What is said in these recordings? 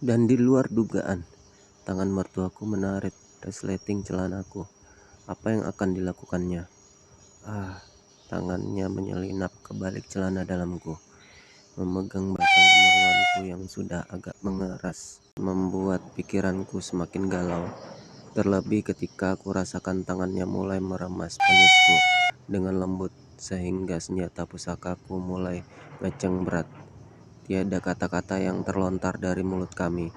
Dan di luar dugaan, tangan mertuaku menarik resleting celanaku. Apa yang akan dilakukannya? Tangannya menyelinap ke balik celana dalamku, memegang batang kemaluanku yang sudah agak mengeras, membuat pikiranku semakin galau. Terlebih ketika aku rasakan tangannya mulai meremas penisku dengan lembut, sehingga senjata pusakaku mulai ngeceng berat. Tiada kata-kata yang terlontar dari mulut kami.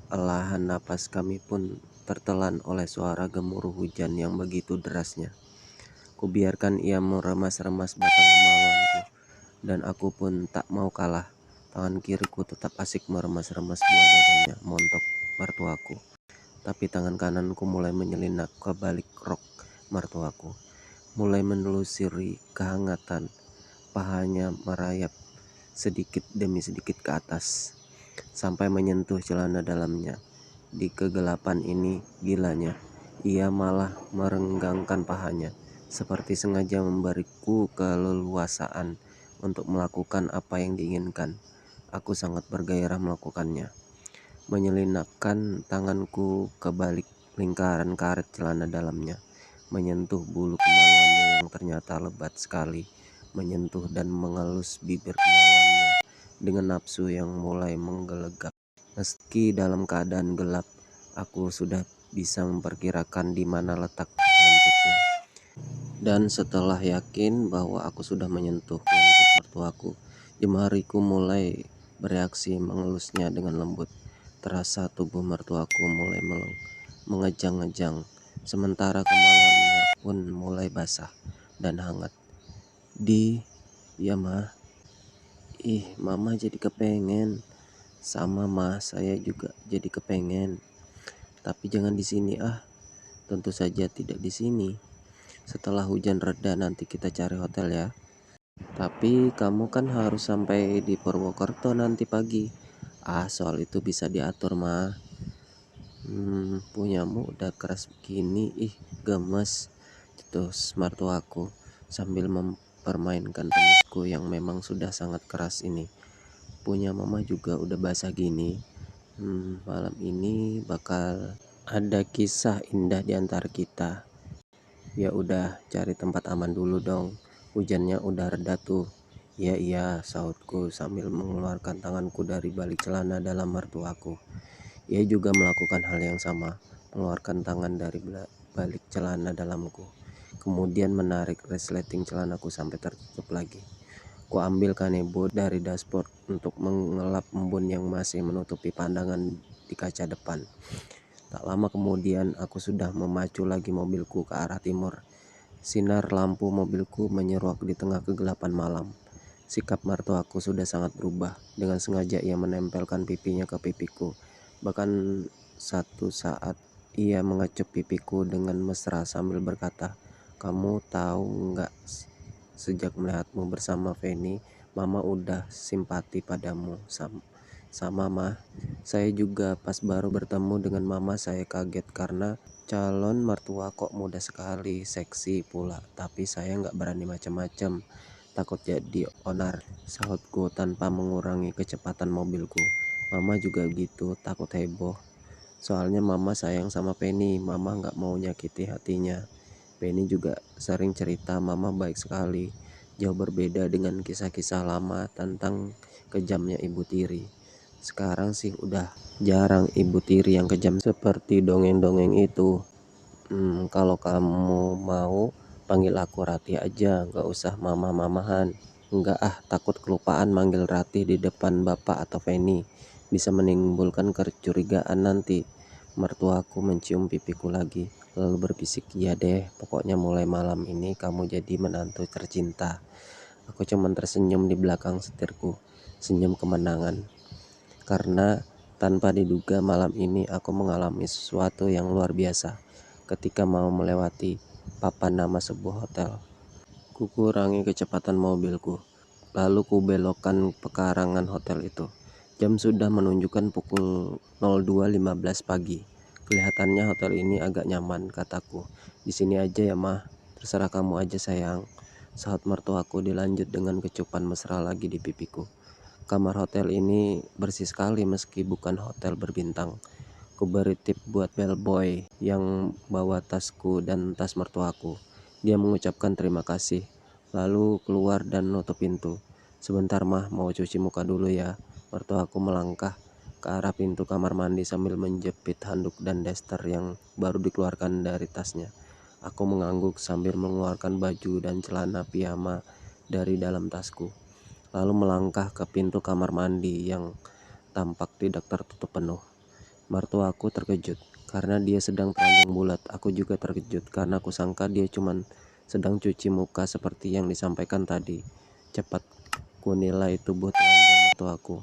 Alahan napas kami pun tertelan oleh suara gemuruh hujan yang begitu derasnya. Kubiarkan ia meremas-remas batang kemaluanku, dan aku pun tak mau kalah. Tangan kiriku tetap asik meremas-remas buah dadanya montok mertuaku. Tapi tangan kananku mulai menyelinap ke balik rok mertuaku, mulai menelusuri kehangatan. Pahanya merayap sedikit demi sedikit ke atas, sampai menyentuh celana dalamnya. Di kegelapan ini, gilanya, ia malah merenggangkan pahanya, seperti sengaja memberiku keleluasaan untuk melakukan apa yang diinginkan. Aku sangat bergairah melakukannya, menyelinapkan tanganku ke balik lingkaran karet celana dalamnya, menyentuh bulu kemaluannya yang ternyata lebat sekali, menyentuh dan mengelus bibir kemaluannya dengan nafsu yang mulai menggelegak. Meski dalam keadaan gelap, aku sudah bisa memperkirakan di mana letak lentiknya. Dan setelah yakin bahwa aku sudah menyentuh lentik mertuaku, jemariku mulai bereaksi mengelusnya dengan lembut. Terasa tubuh mertuaku mulai mengejang-ngejang, sementara kemaluannya pun mulai basah dan hangat. Ya mah, mama jadi kepengen. Sama mah, saya juga jadi kepengen. Tapi jangan di sini Tentu saja tidak di sini. Setelah hujan reda nanti kita cari hotel ya. Tapi kamu kan harus sampai di Purwokerto nanti pagi. Soal itu bisa diatur mah. Punyamu udah keras begini, gemes. Terus mertuaku sambil mempermainkan penisku yang memang sudah sangat keras ini. Punya mama juga udah basah gini. Malam ini bakal ada kisah indah di antara kita. Ya udah, cari tempat aman dulu dong. Hujannya udah reda tuh. Iya, sautku sambil mengeluarkan tanganku dari balik celana dalam mertuaku. Ia juga melakukan hal yang sama, mengeluarkan tangan dari balik celana dalamku. Kemudian menarik resleting celanaku sampai tertutup lagi. Ku ambil kanebo dari dashboard untuk mengelap embun yang masih menutupi pandangan di kaca depan. Tak lama kemudian aku sudah memacu lagi mobilku ke arah timur. Sinar lampu mobilku menyeruak di tengah kegelapan malam. Sikap mertuaku sudah sangat berubah. Dengan sengaja ia menempelkan pipinya ke pipiku. Bahkan satu saat ia mengecup pipiku dengan mesra sambil berkata, "Kamu tahu nggak, sejak melihatmu bersama Feni, mama udah simpati padamu." Sama mah, saya juga pas baru bertemu dengan mama saya kaget karena calon mertua kok muda sekali, seksi pula. Tapi saya nggak berani macam-macam, takut jadi onar, sahutku tanpa mengurangi kecepatan mobilku. Mama juga gitu, takut heboh. Soalnya mama sayang sama Penny, mama nggak mau nyakiti hatinya. Penny juga sering cerita mama baik sekali, jauh berbeda dengan kisah-kisah lama tentang kejamnya ibu tiri. Sekarang sih udah jarang ibu tiri yang kejam seperti dongeng-dongeng itu. Kalau kamu mau panggil aku Rati aja, gak usah mama-mamahan. Enggak takut kelupaan manggil Rati di depan bapak atau Feni, bisa menimbulkan kecurigaan nanti. Mertuaku mencium pipiku lagi, lalu berbisik, "Iya deh, pokoknya mulai malam ini kamu jadi menantu tercinta." Aku cuman tersenyum di belakang setirku, senyum kemenangan. Karena tanpa diduga malam ini aku mengalami sesuatu yang luar biasa. Ketika mau melewati papan nama sebuah hotel, kukurangi kecepatan mobilku, lalu kubelokkan pekarangan hotel itu. Jam sudah menunjukkan pukul 02.15 pagi. Kelihatannya hotel ini agak nyaman, kataku. "Di sini aja ya mah, terserah kamu aja sayang," sahut mertuaku dilanjut dengan kecupan mesra lagi di pipiku. Kamar hotel ini bersih sekali meski bukan hotel berbintang. Ku beri tip buat bellboy yang bawa tasku dan tas mertuaku. Dia mengucapkan terima kasih, lalu keluar dan nutup pintu. Sebentar mah, mau cuci muka dulu ya. Mertuaku melangkah ke arah pintu kamar mandi sambil menjepit handuk dan daster yang baru dikeluarkan dari tasnya. Aku mengangguk sambil mengeluarkan baju dan celana piyama dari dalam tasku, lalu melangkah ke pintu kamar mandi yang tampak tidak tertutup penuh. Mertuaku terkejut karena dia sedang telanjang bulat. Aku juga terkejut karena kusangka dia cuma sedang cuci muka seperti yang disampaikan tadi. Cepat kunilai tubuh telanjang mertuaku.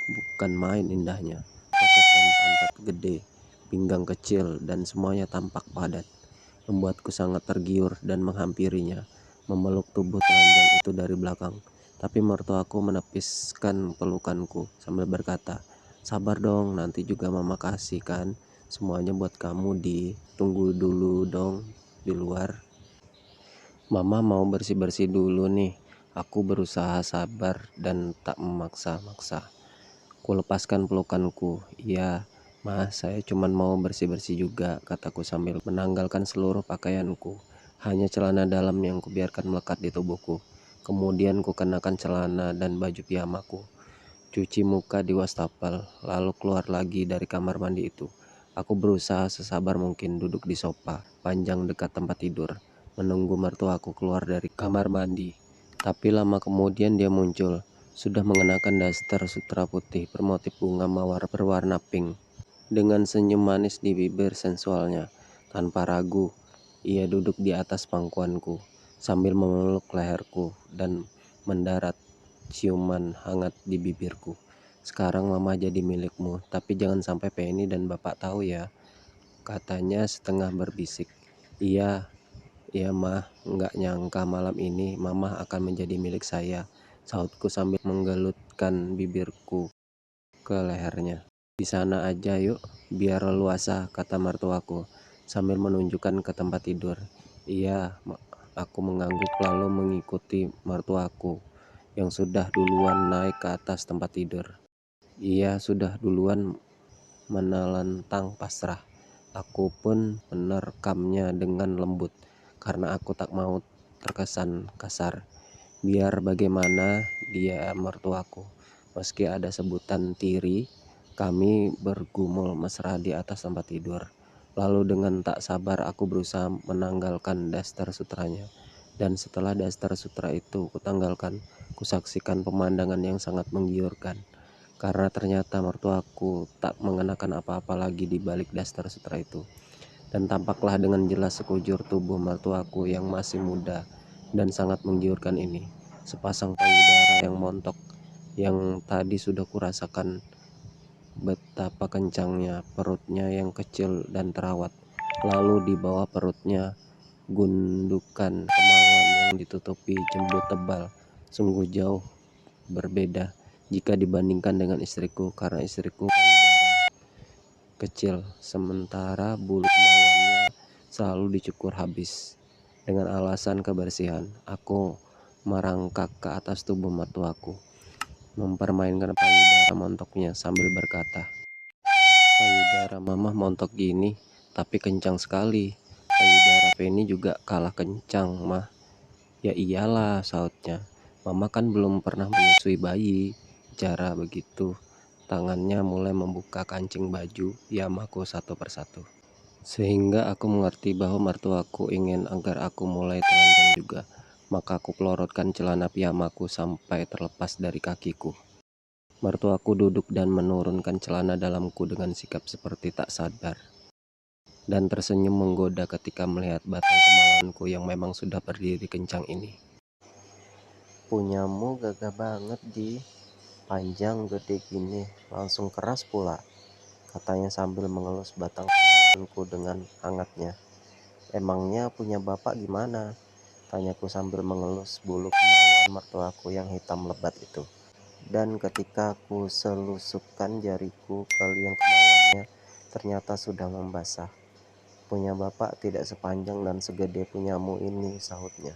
Bukan main indahnya. Toket dan pantat gede, pinggang kecil, dan semuanya tampak padat. Membuatku sangat tergiur dan menghampirinya, memeluk tubuh telanjang itu dari belakang. Tapi mertuaku menepiskan pelukanku sambil berkata, "Sabar dong, nanti juga mama kasih kan. Semuanya buat kamu di. Tunggu dulu dong di luar. Mama mau bersih-bersih dulu nih." Aku berusaha sabar dan tak memaksa-maksa. Kulepaskan pelukanku. "Iya, Ma, saya cuman mau bersih-bersih juga," kataku sambil menanggalkan seluruh pakaianku. Hanya celana dalam yang kubiarkan melekat di tubuhku. Kemudian kukenakan celana dan baju piyamaku. Cuci muka di wastafel, lalu keluar lagi dari kamar mandi itu. Aku berusaha sesabar mungkin duduk di sofa panjang dekat tempat tidur, menunggu mertuaku keluar dari kamar mandi. Tapi lama kemudian dia muncul, sudah mengenakan daster sutra putih bermotif bunga mawar berwarna pink. Dengan senyum manis di bibir sensualnya, tanpa ragu, ia duduk di atas pangkuanku sambil memeluk leherku dan mendarat ciuman hangat di bibirku. "Sekarang mama jadi milikmu, tapi jangan sampai Penny dan bapak tahu ya," katanya setengah berbisik. "Iya, iya mah, nggak nyangka malam ini mama akan menjadi milik saya," sahutku sambil menggelutkan bibirku ke lehernya. "Di sana aja yuk, biar leluasa," kata mertuaku sambil menunjukkan ke tempat tidur. "Iya," aku mengangguk lalu mengikuti mertuaku yang sudah duluan naik ke atas tempat tidur. Ia sudah duluan menelentang pasrah. Aku pun menerkamnya dengan lembut karena aku tak mau terkesan kasar. Biar bagaimana, dia mertuaku. Meski ada sebutan tiri, kami bergumul mesra di atas tempat tidur. Lalu dengan tak sabar aku berusaha menanggalkan daster sutranya. Dan setelah daster sutra itu kutanggalkan, kusaksikan pemandangan yang sangat menggiurkan. Karena ternyata mertuaku tak mengenakan apa-apa lagi di balik daster sutra itu. Dan tampaklah dengan jelas sekujur tubuh mertuaku yang masih muda dan sangat menggiurkan ini. Sepasang payudara yang montok yang tadi sudah kurasakan betapa kencangnya perutnya yang kecil dan terawat. Lalu di bawah perutnya gundukan kemaluan yang ditutupi jembut tebal. Sungguh jauh berbeda jika dibandingkan dengan istriku, karena istriku payudara kecil, sementara bulu kemaluannya selalu dicukur habis. Dengan alasan kebersihan, aku merangkak ke atas tubuh mertuaku, mempermainkan payudara montoknya sambil berkata, "Payudara mama montok gini, tapi kencang sekali. Payudara Penny juga kalah kencang, mah." "Ya iyalah," sautnya. "Mama kan belum pernah menyusui bayi." Cara begitu, tangannya mulai membuka kancing baju piyamaku satu persatu. Sehingga aku mengerti bahwa mertuaku ingin agar aku mulai telanjang juga. Maka aku pelorotkan celana piyamaku sampai terlepas dari kakiku. Mertuaku duduk dan menurunkan celana dalamku dengan sikap seperti tak sadar, dan tersenyum menggoda ketika melihat batang kemaluanku yang memang sudah berdiri kencang ini. "Punyamu gagah banget di, panjang gede gini, langsung keras pula," katanya sambil mengelus batang kemaluanku dengan hangatnya. "Emangnya punya bapak gimana?" tanyaku sambil mengelus bulu kemaluan mertuaku yang hitam lebat itu. Dan ketika ku selusupkan jariku ke liang kemaluannya, ternyata sudah membasah. "Punya bapak tidak sepanjang dan segede punyamu ini," sahutnya.